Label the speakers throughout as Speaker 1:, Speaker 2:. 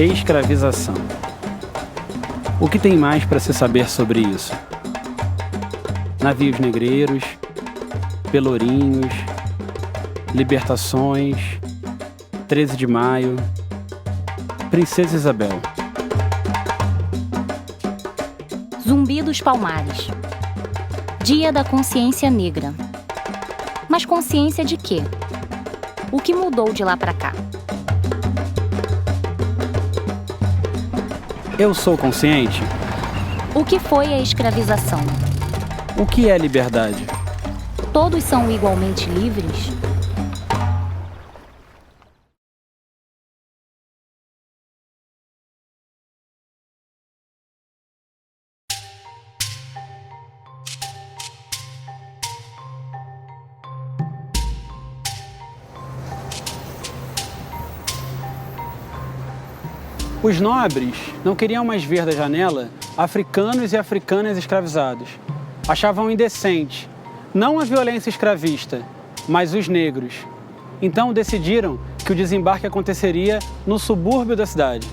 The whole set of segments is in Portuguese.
Speaker 1: Escravização. O que tem mais para se saber sobre isso? Navios negreiros, pelourinhos, libertações, 13 de maio, Princesa Isabel.
Speaker 2: Zumbi dos Palmares. Dia da Consciência Negra. Mas consciência de quê? O que mudou de lá para cá?
Speaker 1: Eu sou consciente?
Speaker 2: O que foi a escravização?
Speaker 1: O que é liberdade?
Speaker 2: Todos são igualmente livres?
Speaker 1: Os nobres não queriam mais ver da janela africanos e africanas escravizados. Achavam indecente, não a violência escravista, mas os negros. Então decidiram que o desembarque aconteceria no subúrbio da cidade.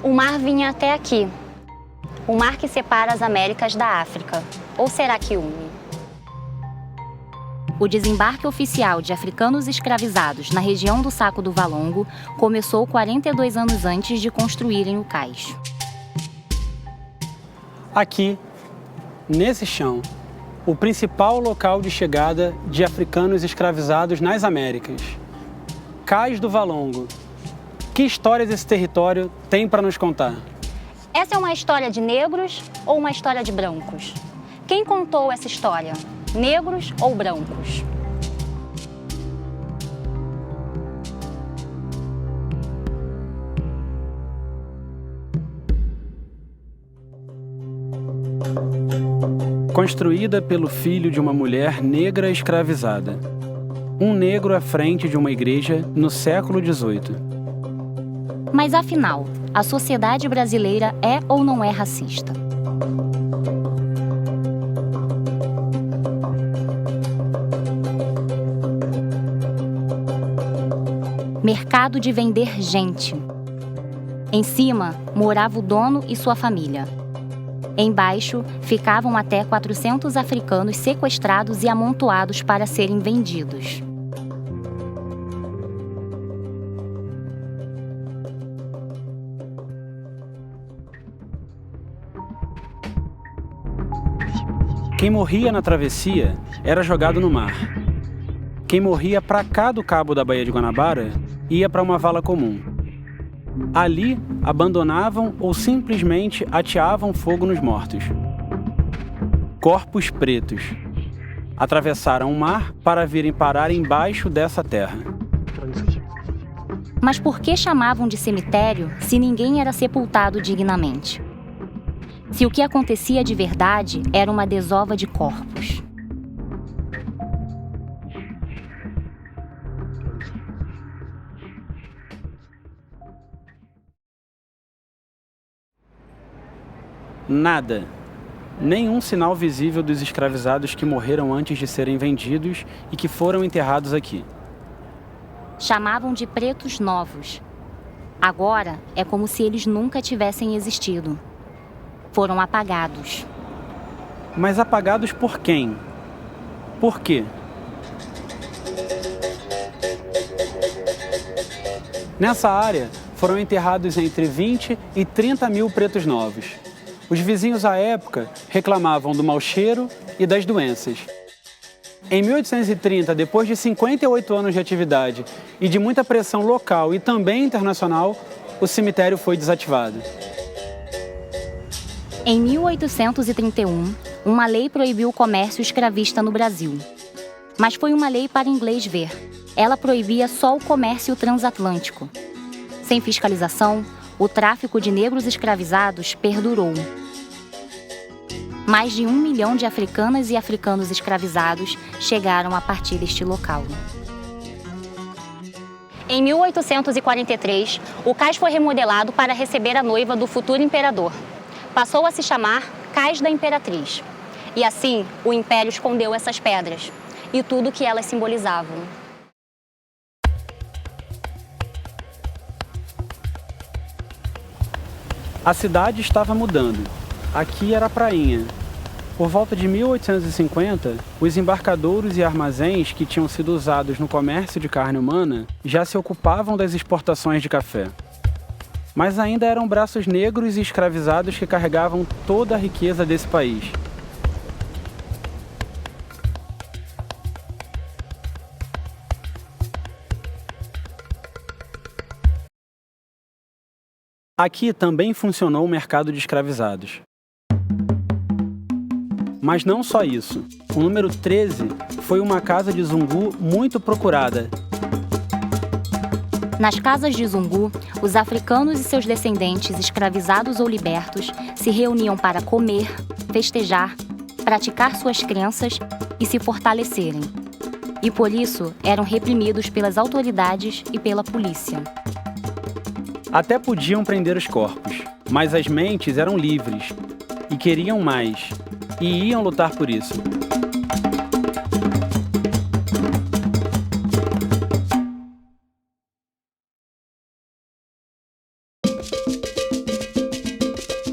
Speaker 2: O mar vinha até aqui. O mar que separa as Américas da África. Ou será que une? O desembarque oficial de africanos escravizados na região do Saco do Valongo começou 42 anos antes de construírem o cais.
Speaker 1: Aqui, nesse chão, o principal local de chegada de africanos escravizados nas Américas. Cais do Valongo. Que histórias esse território tem para nos contar?
Speaker 2: Essa é uma história de negros ou uma história de brancos? Quem contou essa história? Negros ou brancos?
Speaker 1: Construída pelo filho de uma mulher negra escravizada. Um negro à frente de uma igreja no século XVIII.
Speaker 2: Mas afinal, a sociedade brasileira é ou não é racista? Mercado de vender gente. Em cima, morava o dono e sua família. Embaixo, ficavam até 400 africanos sequestrados e amontoados para serem vendidos.
Speaker 1: Quem morria na travessia era jogado no mar. Quem morria para cá do cabo da Baía de Guanabara ia para uma vala comum. Ali, abandonavam ou simplesmente ateavam fogo nos mortos. Corpos pretos. Atravessaram o mar para virem parar embaixo dessa terra.
Speaker 2: Mas por que chamavam de cemitério se ninguém era sepultado dignamente? Se o que acontecia de verdade era uma desova de corpos.
Speaker 1: Nada. Nenhum sinal visível dos escravizados que morreram antes de serem vendidos e que foram enterrados aqui.
Speaker 2: Chamavam de pretos novos. Agora é como se eles nunca tivessem existido. Foram apagados.
Speaker 1: Mas apagados por quem? Por quê? Nessa área foram enterrados entre 20 e 30 mil pretos novos. Os vizinhos à época reclamavam do mau cheiro e das doenças. Em 1830, depois de 58 anos de atividade e de muita pressão local e também internacional, o cemitério foi desativado.
Speaker 2: Em 1831, uma lei proibiu o comércio escravista no Brasil. Mas foi uma lei para inglês ver. Ela proibia só o comércio transatlântico. Sem fiscalização, o tráfico de negros escravizados perdurou. Mais de 1 milhão de africanas e africanos escravizados chegaram a partir deste local. Em 1843, o cais foi remodelado para receber a noiva do futuro imperador. Passou a se chamar Cais da Imperatriz. E assim, o Império escondeu essas pedras e tudo o que elas simbolizavam.
Speaker 1: A cidade estava mudando. Aqui era a prainha. Por volta de 1850, os embarcadouros e armazéns que tinham sido usados no comércio de carne humana já se ocupavam das exportações de café. Mas ainda eram braços negros e escravizados que carregavam toda a riqueza desse país. Aqui também funcionou o mercado de escravizados. Mas não só isso. O número 13 foi uma casa de Zungu muito procurada.
Speaker 2: Nas casas de Zungu, os africanos e seus descendentes, escravizados ou libertos, se reuniam para comer, festejar, praticar suas crenças e se fortalecerem. E por isso eram reprimidos pelas autoridades e pela polícia.
Speaker 1: Até podiam prender os corpos, mas as mentes eram livres e queriam mais, e iam lutar por isso.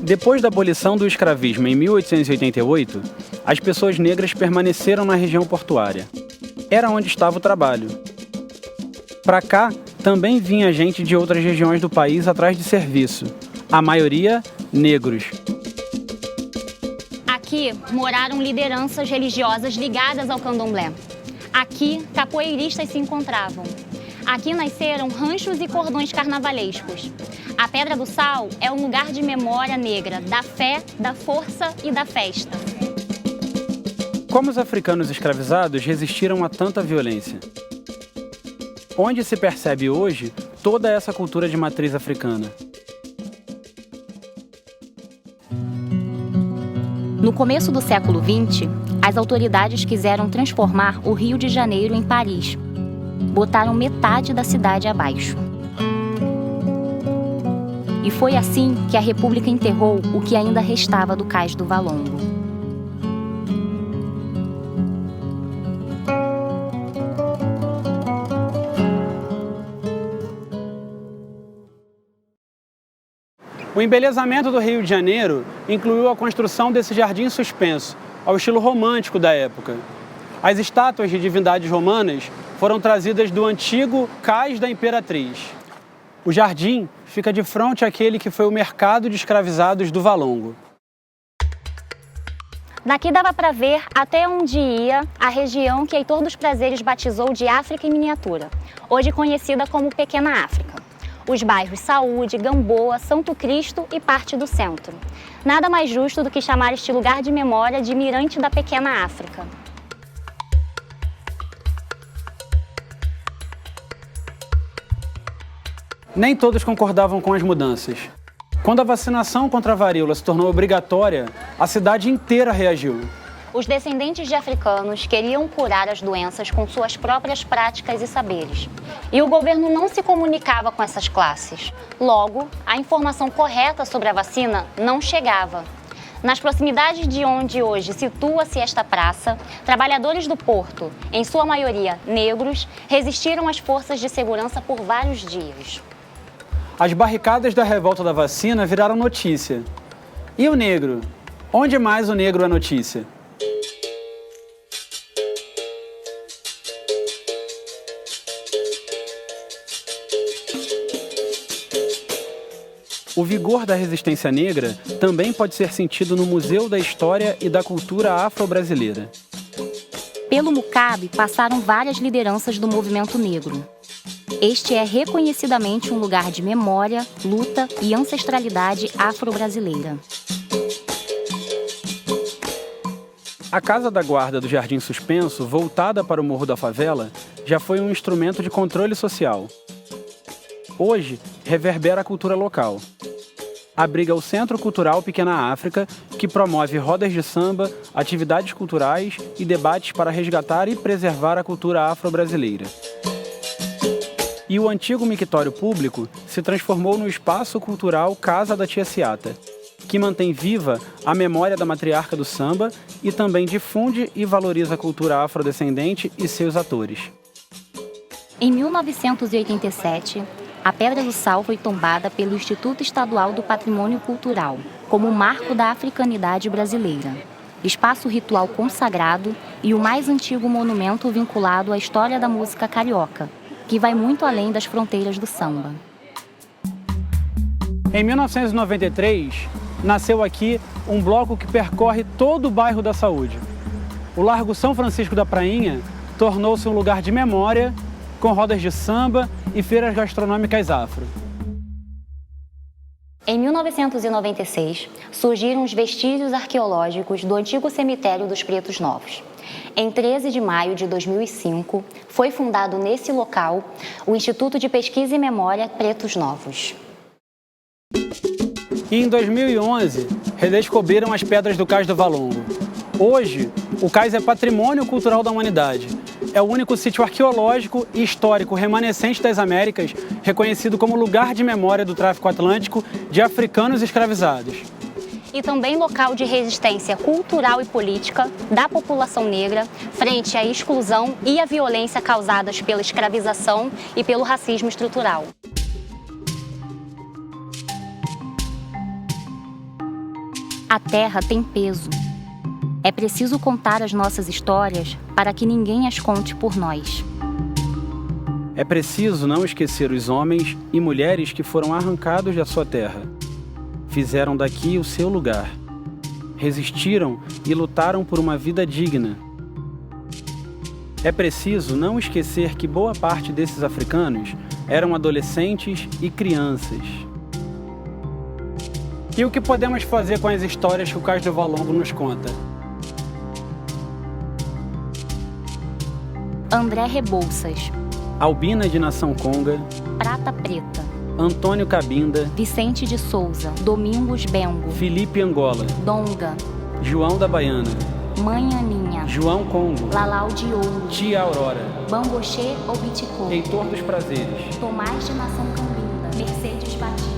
Speaker 1: Depois da abolição do escravismo em 1888, as pessoas negras permaneceram na região portuária. Era onde estava o trabalho. Para cá, também vinha gente de outras regiões do país atrás de serviço. A maioria, negros.
Speaker 2: Aqui moraram lideranças religiosas ligadas ao candomblé. Aqui, capoeiristas se encontravam. Aqui nasceram ranchos e cordões carnavalescos. A Pedra do Sal é um lugar de memória negra, da fé, da força e da festa.
Speaker 1: Como os africanos escravizados resistiram a tanta violência? Onde se percebe hoje toda essa cultura de matriz africana.
Speaker 2: No começo do século XX, as autoridades quiseram transformar o Rio de Janeiro em Paris. Botaram metade da cidade abaixo. E foi assim que a República enterrou o que ainda restava do Cais do Valongo.
Speaker 1: O embelezamento do Rio de Janeiro incluiu a construção desse jardim suspenso, ao estilo romântico da época. As estátuas de divindades romanas foram trazidas do antigo Cais da Imperatriz. O jardim fica de frente àquele que foi o mercado de escravizados do Valongo.
Speaker 2: Daqui dava para ver até onde ia a região que Heitor dos Prazeres batizou de África em miniatura, hoje conhecida como Pequena África. Os bairros Saúde, Gamboa, Santo Cristo e parte do centro. Nada mais justo do que chamar este lugar de memória de Mirante da Pequena África.
Speaker 1: Nem todos concordavam com as mudanças. Quando a vacinação contra a varíola se tornou obrigatória, a cidade inteira reagiu.
Speaker 2: Os descendentes de africanos queriam curar as doenças com suas próprias práticas e saberes. E o governo não se comunicava com essas classes. Logo, a informação correta sobre a vacina não chegava. Nas proximidades de onde hoje situa-se esta praça, trabalhadores do porto, em sua maioria negros, resistiram às forças de segurança por vários dias.
Speaker 1: As barricadas da revolta da vacina viraram notícia. E o negro? Onde mais o negro é notícia? O vigor da resistência negra também pode ser sentido no Museu da História e da Cultura Afro-Brasileira.
Speaker 2: Pelo Mucabe passaram várias lideranças do movimento negro. Este é reconhecidamente um lugar de memória, luta e ancestralidade afro-brasileira.
Speaker 1: A Casa da Guarda do Jardim Suspenso, voltada para o Morro da Favela, já foi um instrumento de controle social. Hoje, reverbera a cultura local. Abriga o Centro Cultural Pequena África, que promove rodas de samba, atividades culturais e debates para resgatar e preservar a cultura afro-brasileira. E o antigo mictório público se transformou no espaço cultural Casa da Tia Ciata, que mantém viva a memória da matriarca do samba e também difunde e valoriza a cultura afrodescendente e seus atores.
Speaker 2: Em 1987, A Pedra do Sal foi tombada pelo Instituto Estadual do Patrimônio Cultural, como marco da africanidade brasileira, espaço ritual consagrado e o mais antigo monumento vinculado à história da música carioca, que vai muito além das fronteiras do samba.
Speaker 1: Em 1993, nasceu aqui um bloco que percorre todo o bairro da Saúde. O Largo São Francisco da Prainha tornou-se um lugar de memória, com rodas de samba e feiras gastronômicas afro.
Speaker 2: Em 1996, surgiram os vestígios arqueológicos do antigo cemitério dos Pretos Novos. Em 13 de maio de 2005, foi fundado nesse local o Instituto de Pesquisa e Memória Pretos Novos.
Speaker 1: E em 2011, redescobriram as pedras do Cais do Valongo. Hoje, o cais é patrimônio cultural da humanidade. É o único sítio arqueológico e histórico remanescente das Américas reconhecido como lugar de memória do tráfico atlântico de africanos escravizados.
Speaker 2: E também local de resistência cultural e política da população negra frente à exclusão e à violência causadas pela escravização e pelo racismo estrutural. A terra tem peso. É preciso contar as nossas histórias para que ninguém as conte por nós.
Speaker 1: É preciso não esquecer os homens e mulheres que foram arrancados da sua terra. Fizeram daqui o seu lugar. Resistiram e lutaram por uma vida digna. É preciso não esquecer que boa parte desses africanos eram adolescentes e crianças. E o que podemos fazer com as histórias que o Cais do Valongo nos conta?
Speaker 2: André Rebouças,
Speaker 1: Albina de Nação Conga,
Speaker 2: Prata Preta,
Speaker 1: Antônio Cabinda,
Speaker 2: Vicente de Souza, Domingos Bengo,
Speaker 1: Felipe Angola,
Speaker 2: Donga,
Speaker 1: João da Baiana,
Speaker 2: Mãe Aninha,
Speaker 1: João Congo,
Speaker 2: Lalau de Ouro,
Speaker 1: Tia Aurora,
Speaker 2: Bambochê ou Biticô,
Speaker 1: Heitor dos Prazeres,
Speaker 2: Tomás de Nação Cambinda, Mercedes Batista.